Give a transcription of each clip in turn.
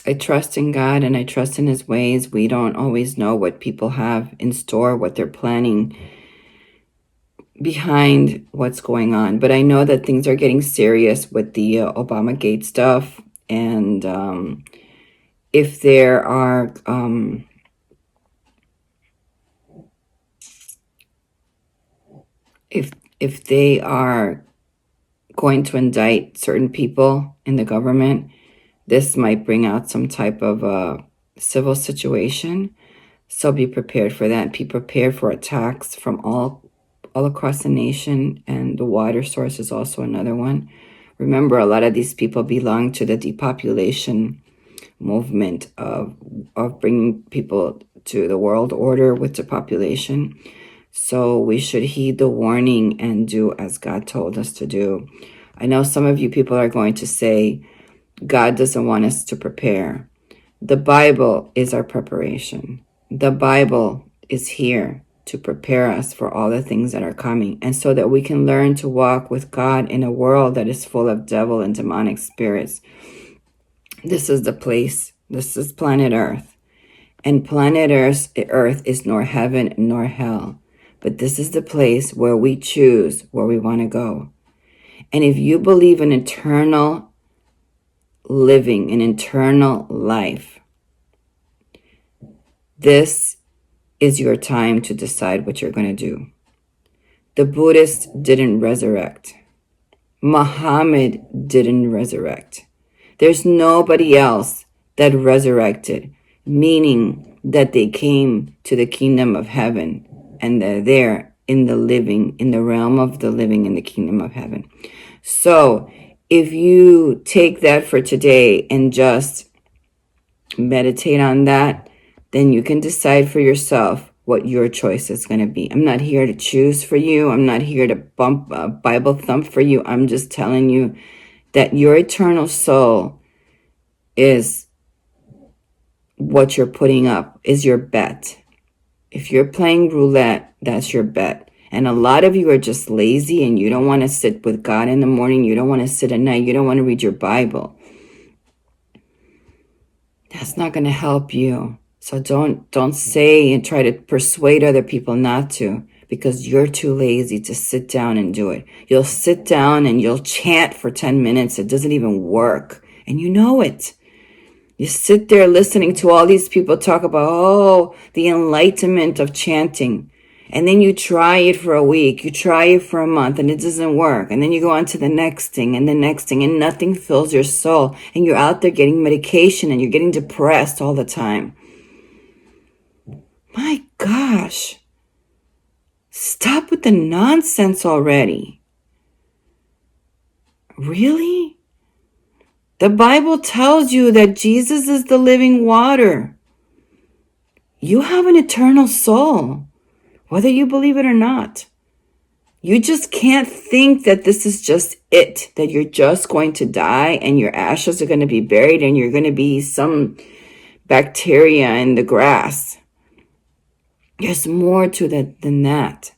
I trust in God and I trust in his ways. We don't always know what people have in store, what they're planning behind what's going on. But I know that things are getting serious with the Obamagate stuff. And if there are if they are going to indict certain people in the government, this might bring out some type of civil situation. So be prepared for that. Be prepared for attacks from all across the nation, and the water source is also another one. Remember, a lot of these people belong to the depopulation movement of bringing people to the world order with the population. So we should heed the warning and do as God told us to do. I know some of you people are going to say, God doesn't want us to prepare. The Bible is our preparation. The Bible is here to prepare us for all the things that are coming, and so that we can learn to walk with God in a world that is full of devil and demonic spirits. This is the place. This is planet Earth. And planet Earth is nor heaven nor hell. But this is the place where we choose where we want to go. And if you believe in eternal living, an eternal life, this is your time to decide what you're going to do. The Buddhists didn't resurrect. Muhammad didn't resurrect. There's nobody else that resurrected, meaning that they came to the kingdom of heaven and they're there in the living, in the realm of the living in the kingdom of heaven. So if you take that for today and just meditate on that, then you can decide for yourself what your choice is going to be. I'm not here to choose for you. I'm not here to bump a Bible thump for you. I'm just telling you that your eternal soul is what you're putting up, is your bet. If you're playing roulette, that's your bet. And a lot of you are just lazy and you don't want to sit with God in the morning. You don't want to sit at night. You don't want to read your Bible. That's not going to help you. So don't say and try to persuade other people not to, because you're too lazy to sit down and do it. You'll sit down and you'll chant for 10 minutes. It doesn't even work. And you know it. You sit there listening to all these people talk about, the enlightenment of chanting. And then you try it for a week. You try it for a month and it doesn't work. And then you go on to the next thing and the next thing, and nothing fills your soul. And you're out there getting medication and you're getting depressed all the time. My gosh. Stop with the nonsense already. Really? The Bible tells you that Jesus is the living water. You have an eternal soul, whether you believe it or not. You just can't think that this is just it, that you're just going to die and your ashes are going to be buried and you're going to be some bacteria in the grass. There's more to that than that.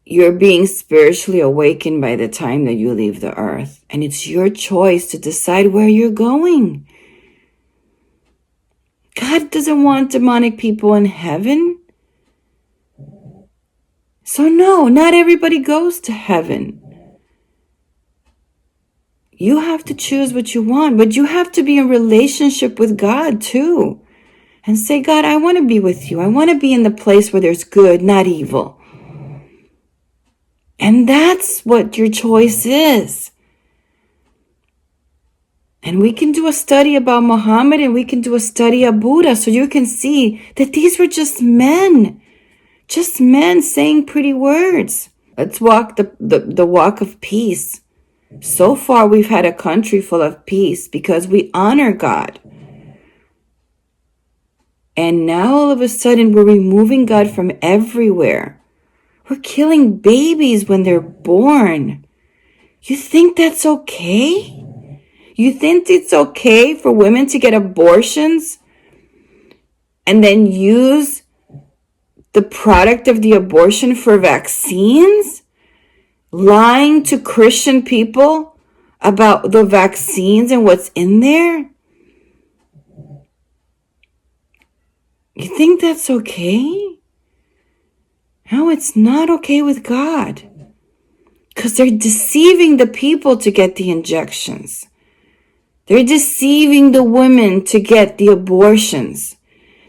You're being spiritually awakened by the time that you leave the earth. And it's your choice to decide where you're going. God doesn't want demonic people in heaven. So no, not everybody goes to heaven. You have to choose what you want, but you have to be in relationship with God too. And say, God, I want to be with you. I want to be in the place where there's good, not evil. And that's what your choice is. And we can do a study about Muhammad and we can do a study of Buddha so you can see that these were just men saying pretty words. Let's walk the walk of peace. So far, we've had a country full of peace because we honor God. And now all of a sudden, we're removing God from everywhere. We're killing babies when they're born. You think that's okay? You think it's okay for women to get abortions and then use the product of the abortion for vaccines? Lying to Christian people about the vaccines and what's in there? You think that's okay? No, it's not okay with God. Because they're deceiving the people to get the injections. They're deceiving the women to get the abortions.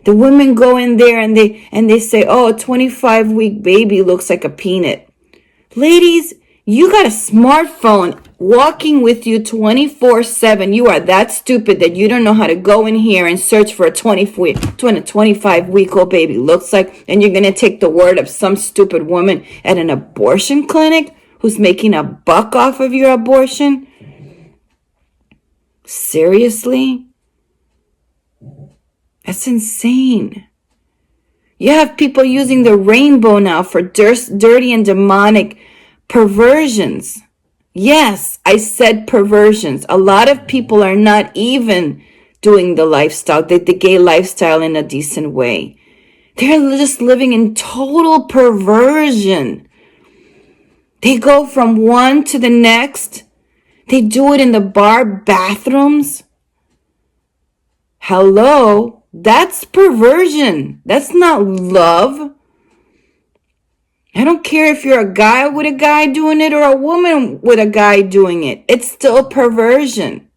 The women go in there and they say, oh, a 25-week baby looks like a peanut. Ladies, you got a smartphone walking with you 24/7. You are that stupid that you don't know how to go in here and search for a 25-week-old baby looks like, and you're going to take the word of some stupid woman at an abortion clinic who's making a buck off of your abortion? Seriously? That's insane. You have people using the rainbow now for dirty and demonic perversions. Yes, I said perversions. A lot of people are not even doing the lifestyle, the gay lifestyle in a decent way. They're just living in total perversion. They go from one to the next. They do it in the bar bathrooms. Hello? That's perversion. That's not love. I don't care if you're a guy with a guy doing it or a woman with a guy doing it. It's still perversion.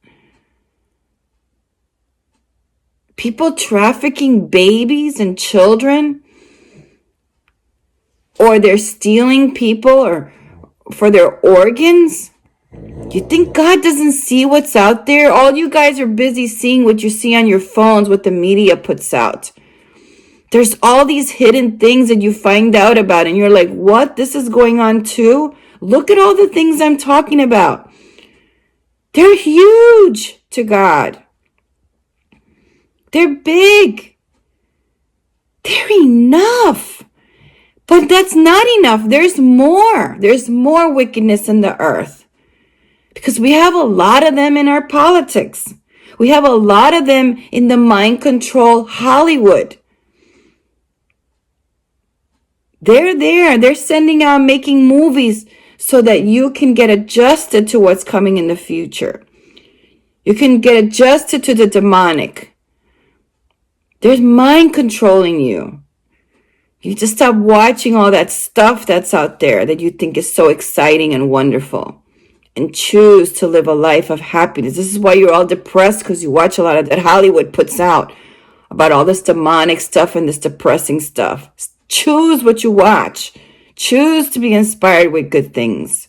People trafficking babies and children, or they're stealing people or for their organs. You think God doesn't see what's out there? All you guys are busy seeing what you see on your phones, what the media puts out. There's all these hidden things that you find out about, and you're like, what? This is going on too? Look at all the things I'm talking about. They're huge to God. They're big. They're enough. But that's not enough. There's more. There's more wickedness in the earth. Because we have a lot of them in our politics. We have a lot of them in the mind control Hollywood. They're there. They're sending out, making movies so that you can get adjusted to what's coming in the future. You can get adjusted to the demonic. There's mind controlling you. You just stop watching all that stuff that's out there that you think is so exciting and wonderful, and choose to live a life of happiness. This is why you're all depressed, because you watch a lot of that Hollywood puts out about all this demonic stuff and this depressing stuff. Choose what you watch. Choose to be inspired with good things.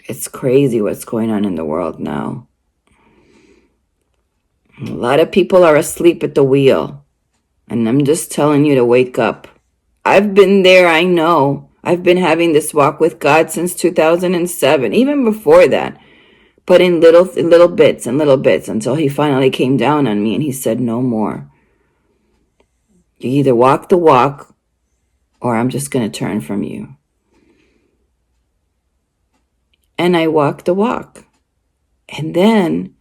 It's crazy what's going on in the world now. A lot of people are asleep at the wheel. And I'm just telling you to wake up. I've been there, I know. I've been having this walk with God since 2007, even before that. But in little bits until he finally came down on me and he said, no more. You either walk the walk or I'm just going to turn from you. And I walked the walk. And then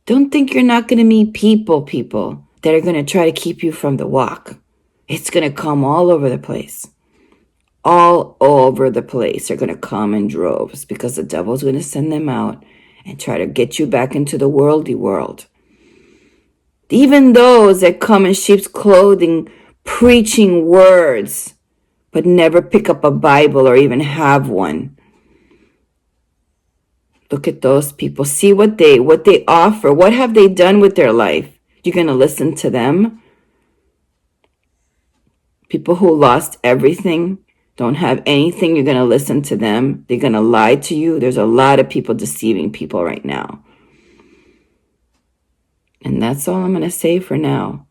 don't think you're not going to meet people that are going to try to keep you from the walk. It's going to come all over the place. All over the place. They're going to come in droves because the devil's going to send them out and try to get you back into the worldly world. Even those that come in sheep's clothing, preaching words, but never pick up a Bible or even have one. Look at those people. See what they offer. What have they done with their life? You're going to listen to them? People who lost everything, don't have anything, you're going to listen to them. They're going to lie to you. There's a lot of people deceiving people right now. And that's all I'm going to say for now.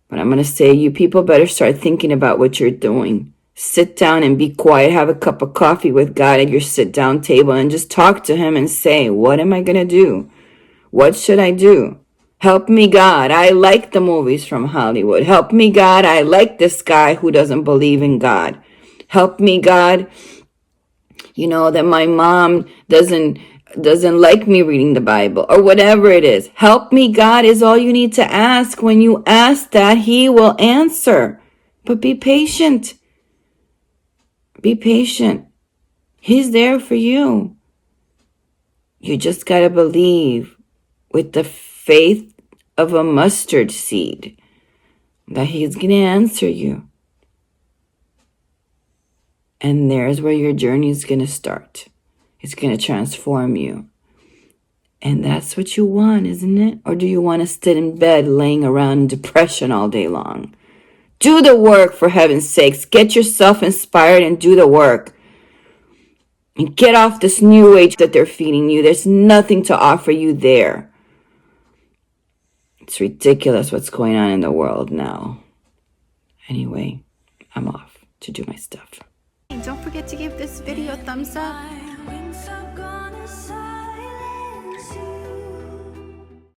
But I'm going to say you people better start thinking about what you're doing. Sit down and be quiet. Have a cup of coffee with God at your sit-down table and just talk to him and say, what am I going to do? What should I do? Help me, God. I like the movies from Hollywood. Help me, God. I like this guy who doesn't believe in God. Help me, God. You know, that my mom doesn't like me reading the Bible or whatever it is. Help me, God, is all you need to ask. When you ask that, he will answer. But be patient. Be patient. He's there for you. You just got to believe with the faith of a mustard seed that he's going to answer you. And there's where your journey is going to start. It's going to transform you. And that's what you want, isn't it? Or do you want to sit in bed laying around in depression all day long? Do the work, for heaven's sakes. Get yourself inspired and do the work. And get off this new age that they're feeding you. There's nothing to offer you there. It's ridiculous what's going on in the world now. Anyway, I'm off to do my stuff. Don't forget to give this video a thumbs up